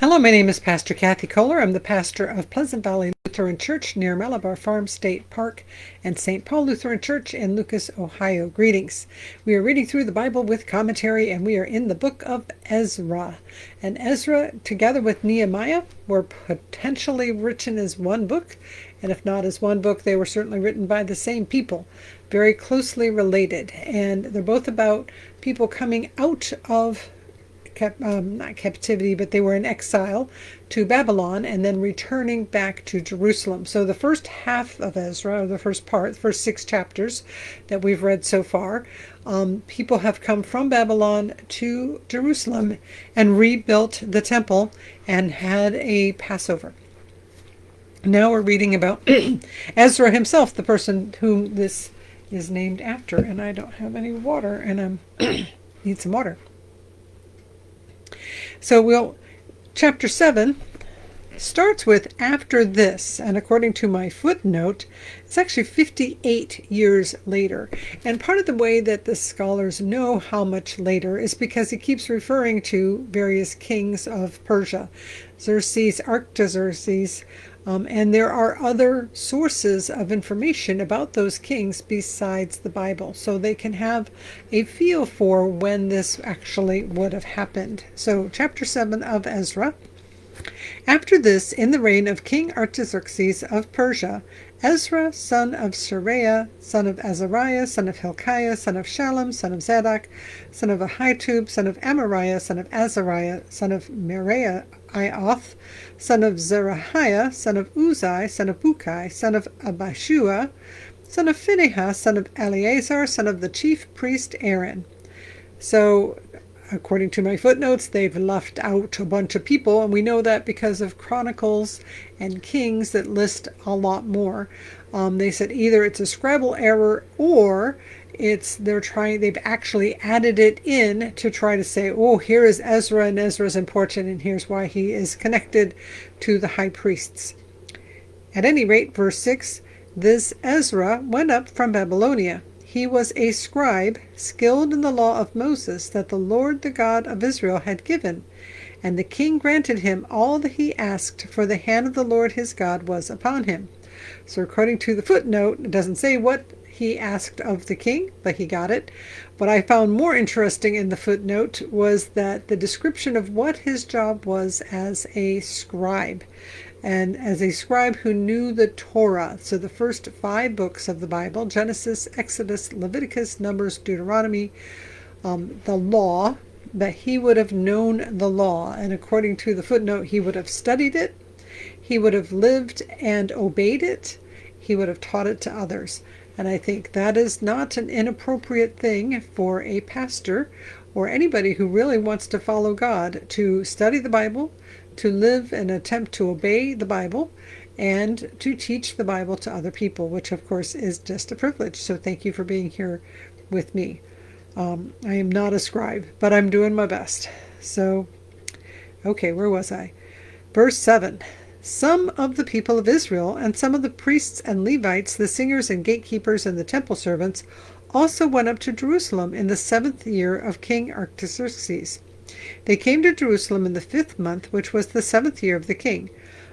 Hello, my name is Pastor Kris Kollar. I'm the pastor of Pleasant Valley Lutheran Church near Malabar Farm State Park and St. Paul Lutheran Church in Lucas, Ohio. Greetings. We are reading through the Bible with commentary, and we are in the book of Ezra. And Ezra, together with Nehemiah, were potentially written as one book. And if not as one book, they were certainly written by the same people, very closely related. And they're both about people coming out of not captivity, but they were in exile to Babylon and then returning back to Jerusalem. So the first half of Ezra, or the first part, the first 6 chapters that we've read so far, people have come from Babylon to Jerusalem and rebuilt the temple and had a Passover. Now we're reading about Ezra himself, the person whom this is named after. And I don't have any water, and I need some water. So chapter 7 starts with after this, and according to my footnote, it's actually 58 years later. And part of the way that the scholars know how much later is because he keeps referring to various kings of Persia, Xerxes, Artaxerxes, and there are other sources of information about those kings besides the Bible, so they can have a feel for when this actually would have happened. So chapter 7 of Ezra. After this, in the reign of King Artaxerxes of Persia, Ezra, son of Seraiah, son of Azariah, son of Hilkiah, son of Shallum, son of Zadok, son of Ahitub, son of Amariah, son of Azariah, son of Meraiah, son of Zerahiah, son of Uzai, son of Bukai, son of Abishua, son of Phinehas, son of Eleazar, son of the chief priest Aaron. So, according to my footnotes, they've left out a bunch of people, and we know that because of Chronicles and Kings that list a lot more. They said either it's a scribal error or they've actually added it in to try to say, oh, here is Ezra, and Ezra's important, and here's why he is connected to the high priests. At any rate, verse 6, this Ezra went up from Babylonia. He was a scribe, skilled in the law of Moses that the Lord, the God of Israel, had given. And the king granted him all that he asked, for the hand of the Lord his God was upon him. So according to the footnote, it doesn't say what he asked of the king, but he got it. What I found more interesting in the footnote was that the description of what his job was as a scribe. And as a scribe who knew the Torah, so the first 5 books of the Bible, Genesis, Exodus, Leviticus, Numbers, Deuteronomy, the law, that he would have known the law. And according to the footnote, he would have studied it, he would have lived and obeyed it, he would have taught it to others. And I think that is not an inappropriate thing for a pastor or anybody who really wants to follow God, to study the Bible, to live and attempt to obey the Bible, and to teach the Bible to other people, which of course is just a privilege. So thank you for being here with me. I am not a scribe, but I'm doing my best. So, okay, where was I? Verse 7. Some of the people of Israel and some of the priests and Levites, the singers and gatekeepers and the temple servants, also went up to Jerusalem in the 7th year of King Artaxerxes. They came to Jerusalem in the 5th month, which was the 7th year of the king.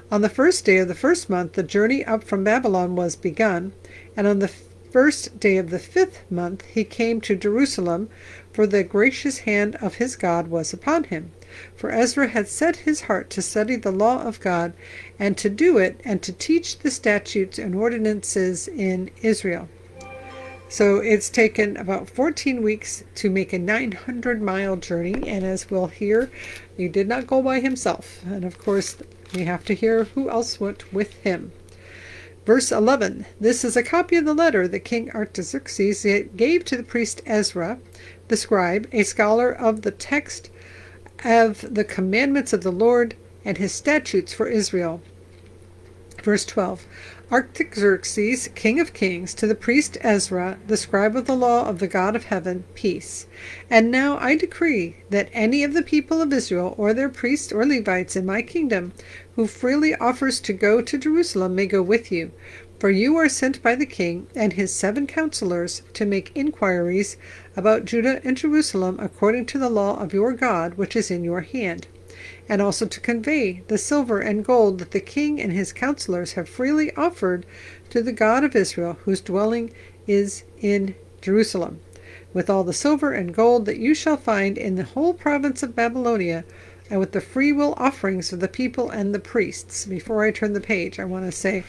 On the 1st day of the 1st month, the journey up from Babylon was begun, and on the 1st day of the 5th month he came to Jerusalem, for the gracious hand of his God was upon him. For Ezra had set his heart to study the law of God, and to do it, and to teach the statutes and ordinances in Israel. So it's taken about 14 weeks to make a 900-mile journey, and as we'll hear, he did not go by himself. And of course, we have to hear who else went with him. Verse 11, this is a copy of the letter that King Artaxerxes gave to the priest Ezra, the scribe, a scholar of the text of the commandments of the Lord and his statutes for Israel. Verse 12, Artaxerxes, king of kings, to the priest Ezra, the scribe of the law of the God of heaven, peace. And now I decree that any of the people of Israel, or their priests or Levites in my kingdom, who freely offers to go to Jerusalem, may go with you. For you are sent by the king and his 7 counselors to make inquiries about Judah and Jerusalem according to the law of your God, which is in your hand. and also to convey the silver and gold that the king and his counselors have freely offered to the God of Israel, whose dwelling is in Jerusalem, with all the silver and gold that you shall find in the whole province of Babylonia, and with the freewill offerings of the people and the priests. Before I turn the page, I want to say,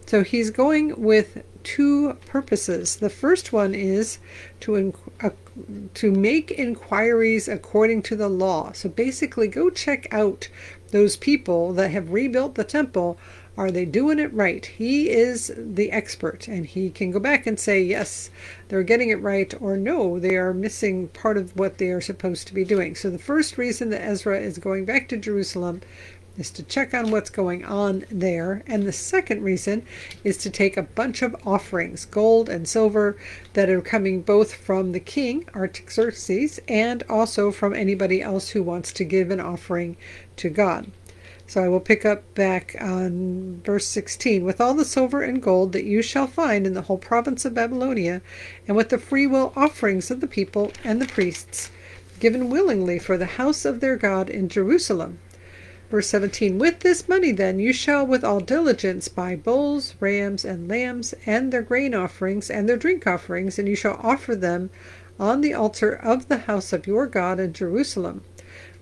so he's going with two purposes. The first one is to make inquiries according to the law. So basically, go check out those people that have rebuilt the temple. Are they doing it right? He is the expert, and he can go back and say, yes, they're getting it right, or no, they are missing part of what they are supposed to be doing. So the first reason that Ezra is going back to Jerusalem is to check on what's going on there. And the second reason is to take a bunch of offerings, gold and silver, that are coming both from the king, Artaxerxes, and also from anybody else who wants to give an offering to God. So I will pick up back on verse 16. With all the silver and gold that you shall find in the whole province of Babylonia, and with the freewill offerings of the people and the priests, given willingly for the house of their God in Jerusalem. Verse 17. With this money then you shall with all diligence buy bulls, rams, and lambs, and their grain offerings, and their drink offerings, and you shall offer them on the altar of the house of your God in Jerusalem.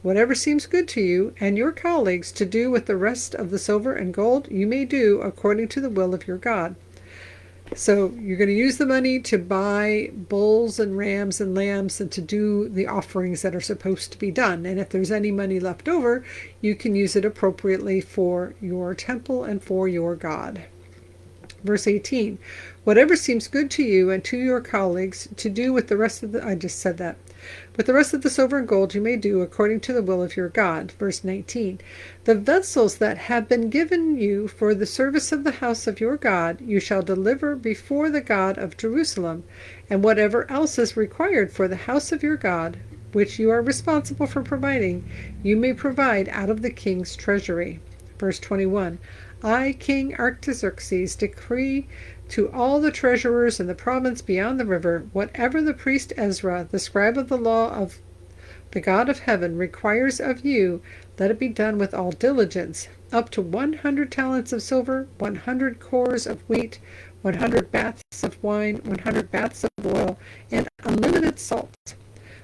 Whatever seems good to you and your colleagues to do with the rest of the silver and gold, you may do according to the will of your God. So you're going to use the money to buy bulls and rams and lambs and to do the offerings that are supposed to be done. And if there's any money left over, you can use it appropriately for your temple and for your God. Verse 18, whatever seems good to you and to your colleagues to do with the rest of the, I just said that. With the rest of the silver and gold you may do according to the will of your God. Verse 19, the vessels that have been given you for the service of the house of your God you shall deliver before the God of Jerusalem, and whatever else is required for the house of your God, which you are responsible for providing, you may provide out of the king's treasury. Verse 21, I, King Artaxerxes, decree to all the treasurers in the province beyond the river, whatever the priest Ezra, the scribe of the law of the God of heaven, requires of you, let it be done with all diligence, up to 100 talents of silver, 100 cores of wheat, 100 baths of wine, 100 baths of oil, and unlimited salt.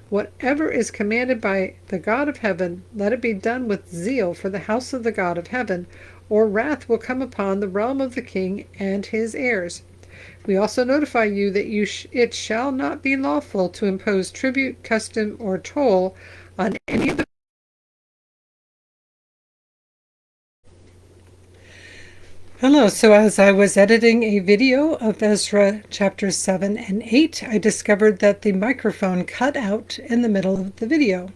Whatever is commanded by the God of heaven, let it be done with zeal for the house of the God of heaven, or wrath will come upon the realm of the king and his heirs. We also notify you that it shall not be lawful to impose tribute, custom, or toll on any of the Hello, so as I was editing a video of Ezra chapters 7 and 8, I discovered that the microphone cut out in the middle of the video.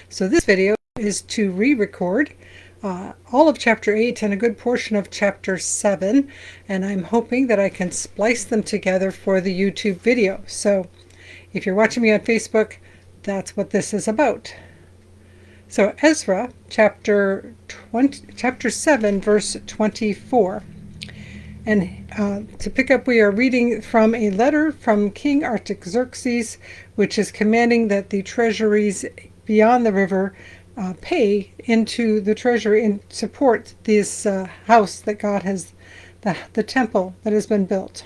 So this video is to re-record all of chapter 8 and a good portion of chapter 7, and I'm hoping that I can splice them together for the YouTube video. So if you're watching me on Facebook, that's what this is about. So Ezra chapter 7 verse 24. And to pick up, we are reading from a letter from King Artaxerxes, which is commanding that the treasuries beyond the river pay into the treasury and support this house that God has, the temple that has been built.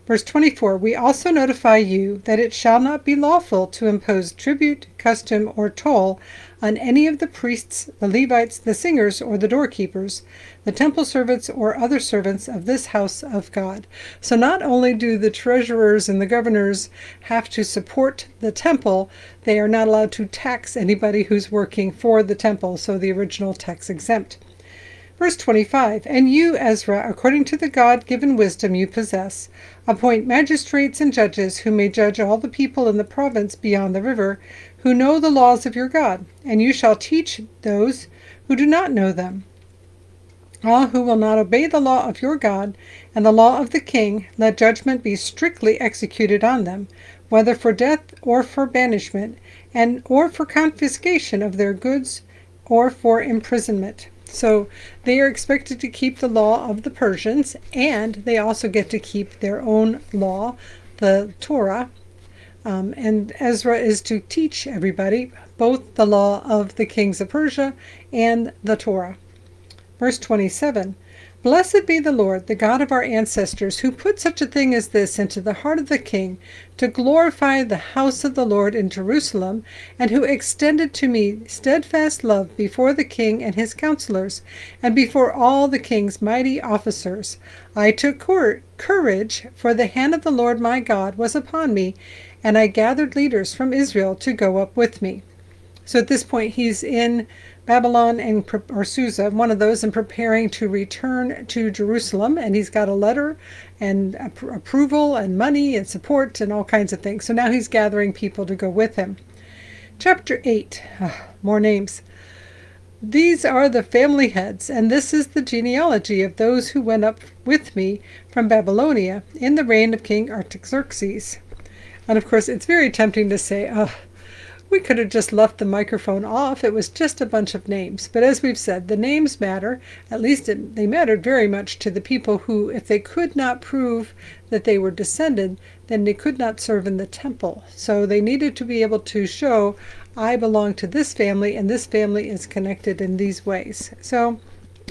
Verse 24, we also notify you that it shall not be lawful to impose tribute, custom, or toll on any of the priests, the Levites, the singers, or the doorkeepers, the temple servants, or other servants of this house of God. So not only do the treasurers and the governors have to support the temple, they are not allowed to tax anybody who's working for the temple, so the original tax exempt. Verse 25, and you, Ezra, according to the God-given wisdom you possess, appoint magistrates and judges who may judge all the people in the province beyond the river, who know the laws of your God, and you shall teach those who do not know them. All who will not obey the law of your God and the law of the king, let judgment be strictly executed on them, whether for death or for banishment, or for confiscation of their goods, or for imprisonment. So they are expected to keep the law of the Persians, and they also get to keep their own law, the Torah, And Ezra is to teach everybody both the law of the kings of Persia and the Torah. Verse 27, Blessed be the Lord, the God of our ancestors, who put such a thing as this into the heart of the king, to glorify the house of the Lord in Jerusalem, and who extended to me steadfast love before the king and his counselors, and before all the king's mighty officers. I took courage, for the hand of the Lord my God was upon me, and I gathered leaders from Israel to go up with me. So at this point he's in Babylon or Susa, one of those, and preparing to return to Jerusalem, and he's got a letter and approval and money and support and all kinds of things. So now he's gathering people to go with him. Chapter 8, more names. These are the family heads, and this is the genealogy of those who went up with me from Babylonia in the reign of King Artaxerxes. And of course, it's very tempting to say, we could have just left the microphone off. It was just a bunch of names. But as we've said, the names matter. At least they mattered very much to the people who, if they could not prove that they were descended, then they could not serve in the temple. So they needed to be able to show, I belong to this family, and this family is connected in these ways. So,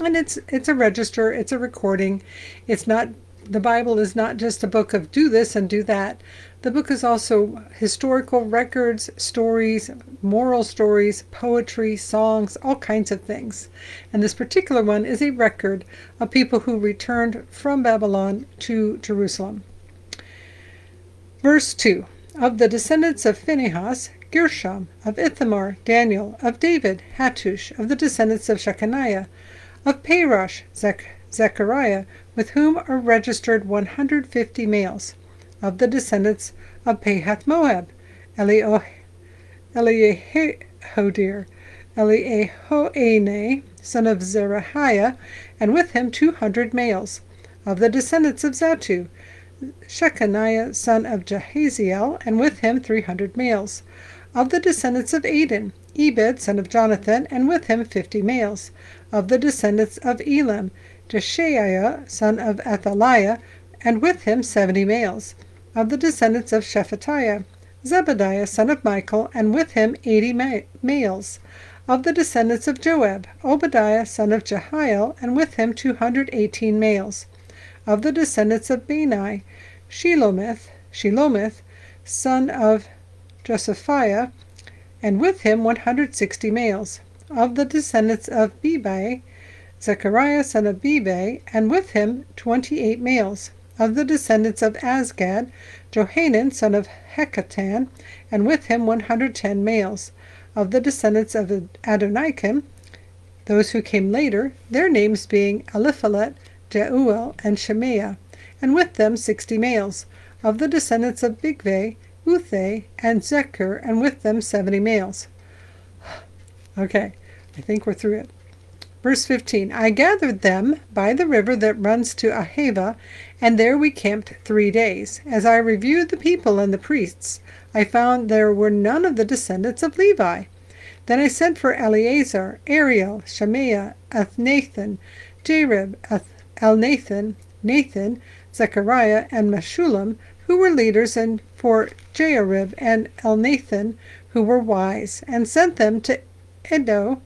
and it's a register, it's a recording. It's not, the Bible is not just a book of do this and do that. The book is also historical records, stories, moral stories, poetry, songs, all kinds of things. And this particular one is a record of people who returned from Babylon to Jerusalem. Verse 2, Of the descendants of Phinehas, Gershom; of Ithamar, Daniel; of David, Hattush; of the descendants of Shechaniah; of Parosh, Zechariah, with whom are registered 150 males; of the descendants of Pahath Moab, Eliehodir, Eliehoenai, son of Zerahiah, and with him 200 males; of the descendants of Zattu, Shechaniah, son of Jahaziel, and with him 300 males; of the descendants of Adin, Ebed, son of Jonathan, and with him 50 males; of the descendants of Elam, Jeshaiah, son of Athaliah, and with him 70 males; of the descendants of Shephatiah, Zebadiah, son of Michael, and with him 80 males; of the descendants of Joab, Obadiah, son of Jehiel, and with him 218 males; of the descendants of Bani, Shelomith, son of Josephiah, and with him 160 males; of the descendants of Bebai, Zechariah, son of Bebai, and with him 28 males; of the descendants of Azgad, Johanan, son of Hekatan, and with him 110 males; of the descendants of Adonikim, those who came later, their names being Eliphalet, Jeuel, and Shemaiah, and with them 60 males; of the descendants of Bigvai, Uthai, and Zechar, and with them 70 males. Okay, I think we're through it. Verse 15, I gathered them by the river that runs to Ahava, and there we camped 3 days. As I reviewed the people and the priests, I found there were none of the descendants of Levi. Then I sent for Eleazar, Ariel, Shemaiah, Elnathan, Jarib, Elnathan, Nathan, Zechariah, and Meshullam, who were leaders, and for Jarib and Elnathan, who were wise, and sent them to Iddo,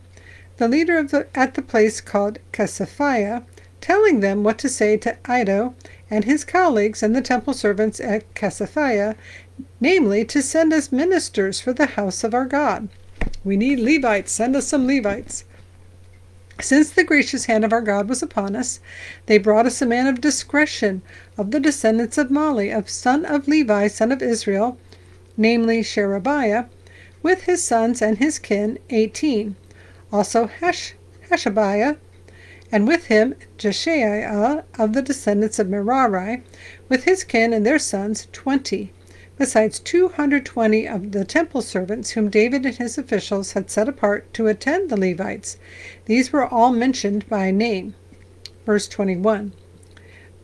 the leader at the place called Casaphiah, telling them what to say to Iddo and his colleagues and the temple servants at Casaphiah, namely, to send us ministers for the house of our God. We need Levites. Send us some Levites. Since the gracious hand of our God was upon us, they brought us a man of discretion, of the descendants of Mali, son of Levi, son of Israel, namely Sherebiah, with his sons and his kin, 18. Also Hashabiah, and with him Jeshaiah, of the descendants of Merari, with his kin and their sons, 20, besides 220 of the temple servants whom David and his officials had set apart to attend the Levites. These were all mentioned by name. Verse 21,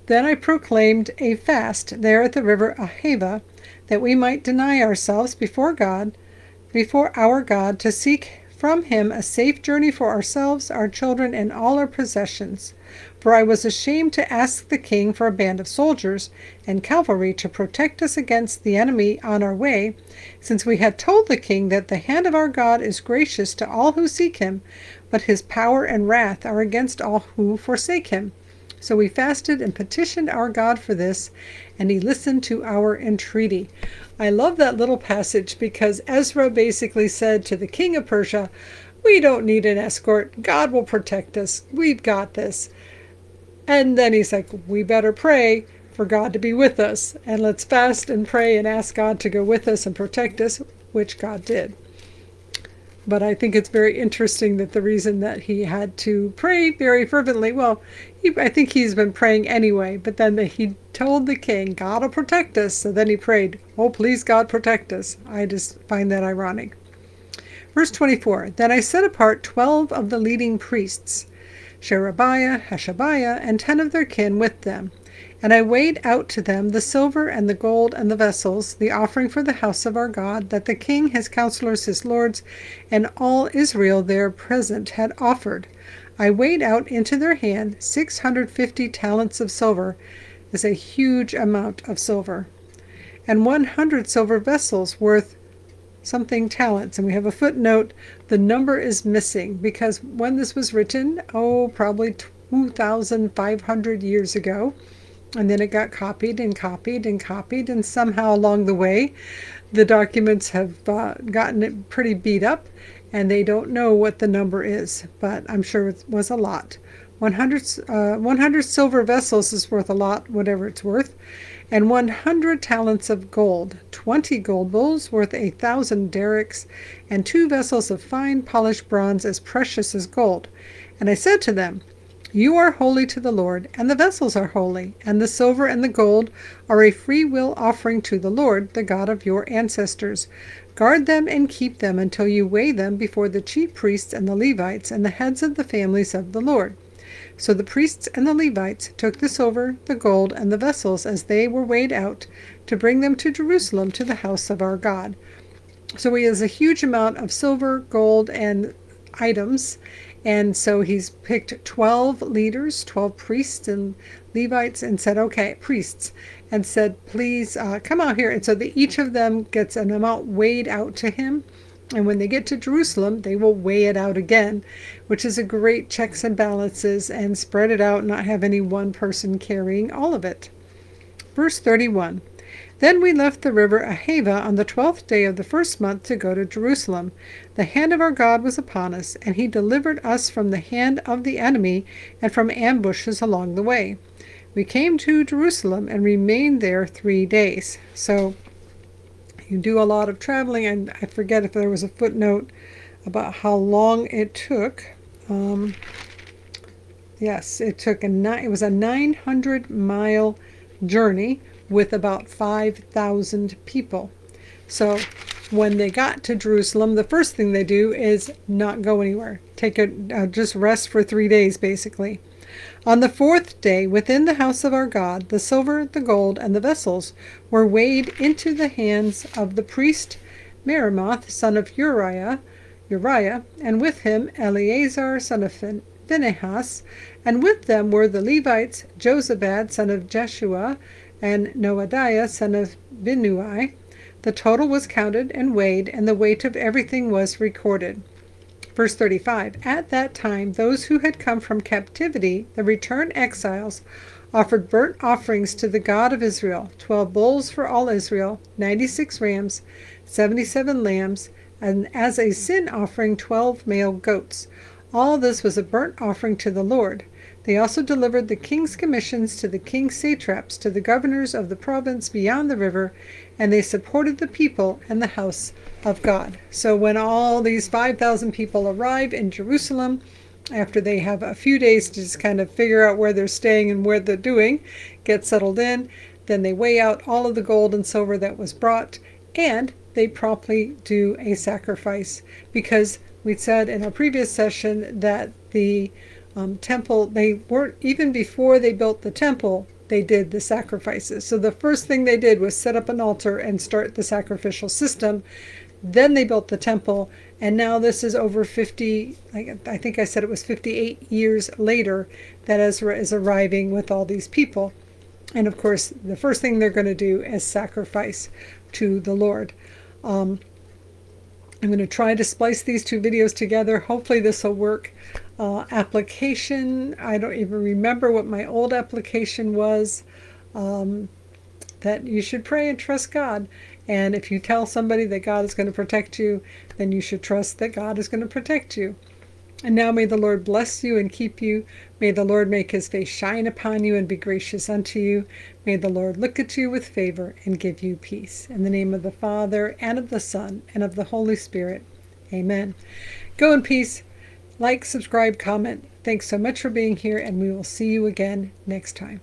Then I proclaimed a fast there at the river Ahava, that we might deny ourselves before our God, to seek from him a safe journey for ourselves, our children, and all our possessions. For I was ashamed to ask the king for a band of soldiers and cavalry to protect us against the enemy on our way, since we had told the king that the hand of our God is gracious to all who seek him, but his power and wrath are against all who forsake him. So we fasted and petitioned our God for this, and he listened to our entreaty. I love that little passage because Ezra basically said to the king of Persia, we don't need an escort. God will protect us. We've got this. And then he's like, we better pray for God to be with us. And let's fast and pray and ask God to go with us and protect us, which God did. But I think it's very interesting that the reason that he had to pray very fervently, I think he's been praying anyway, but then he told the king, God will protect us. So then he prayed, oh, please, God, protect us. I just find that ironic. Verse 24, then I set apart 12 of the leading priests, Sherebiah, Hashabiah, and 10 of their kin with them. And I weighed out to them the silver and the gold and the vessels, the offering for the house of our God, that the king, his counselors, his lords, and all Israel there present had offered. I weighed out into their hand 650 talents of silver, is a huge amount of silver, and 100 silver vessels worth something talents. And we have a footnote, the number is missing because when this was written, probably 2,500 years ago, and then it got copied and copied and copied, and somehow along the way, the documents have gotten it pretty beat up, and they don't know what the number is, but I'm sure it was a lot. 100 silver vessels is worth a lot, whatever it's worth, and 100 talents of gold, 20 gold bowls worth 1,000 derricks, and 2 vessels of fine polished bronze as precious as gold. And I said to them, you are holy to the Lord, and the vessels are holy, and the silver and the gold are a free will offering to the Lord, the God of your ancestors. Guard them and keep them until you weigh them before the chief priests and the Levites and the heads of the families of the Lord. So the priests and the Levites took the silver, the gold, and the vessels as they were weighed out to bring them to Jerusalem to the house of our God. So he has a huge amount of silver, gold, and items. And so he's picked 12 leaders, 12 priests and Levites, and said, okay, priests, and said, please come out here. And so each of them gets an amount weighed out to him. And when they get to Jerusalem, they will weigh it out again, which is a great checks and balances, and spread it out, not have any one person carrying all of it. Verse 31. Then we left the river Ahava on the 12th day of the first month to go to Jerusalem. The hand of our God was upon us, and he delivered us from the hand of the enemy and from ambushes along the way. We came to Jerusalem and remained there 3 days. So you do a lot of traveling, and I forget if there was a footnote about how long it took. Yes, it was a 900-mile journey with about 5,000 people. So when they got to Jerusalem, the first thing they do is not go anywhere. Just rest for 3 days, basically. On the 4th day, within the house of our God, the silver, the gold, and the vessels were weighed into the hands of the priest Meremoth, son of Uriah, and with him Eleazar, son of Phinehas, and with them were the Levites, Jozabad, son of Jeshua, and Noadiah, son of Binnui. The total was counted and weighed, and the weight of everything was recorded. Verse 35, at that time those who had come from captivity, the returned exiles, offered burnt offerings to the God of Israel, 12 bulls for all Israel, 96 rams, 77 lambs, and as a sin offering 12 male goats. All this was a burnt offering to the Lord. They also delivered the king's commissions to the king's satraps, to the governors of the province beyond the river, and they supported the people and the house of God. So when all these 5,000 people arrive in Jerusalem, after they have a few days to just kind of figure out where they're staying and where they're doing, get settled in, then they weigh out all of the gold and silver that was brought, and they promptly do a sacrifice, because we said in our previous session that the temple, they weren't, even before they built the temple, they did the sacrifices. So the first thing they did was set up an altar and start the sacrificial system. Then they built the temple, and now this is over 50, I think I said it was 58 years later that Ezra is arriving with all these people. And of course, the first thing they're going to do is sacrifice to the Lord. I'm going to try to splice these two videos together. Hopefully this will work. Application, I don't even remember what my old application was. That you should pray and trust God. And if you tell somebody that God is going to protect you, then you should trust that God is going to protect you. And now may the Lord bless you and keep you. May the Lord make his face shine upon you and be gracious unto you. May the Lord look at you with favor and give you peace. In the name of the Father, and of the Son, and of the Holy Spirit. Amen. Go in peace. Like, subscribe, comment. Thanks so much for being here, and we will see you again next time.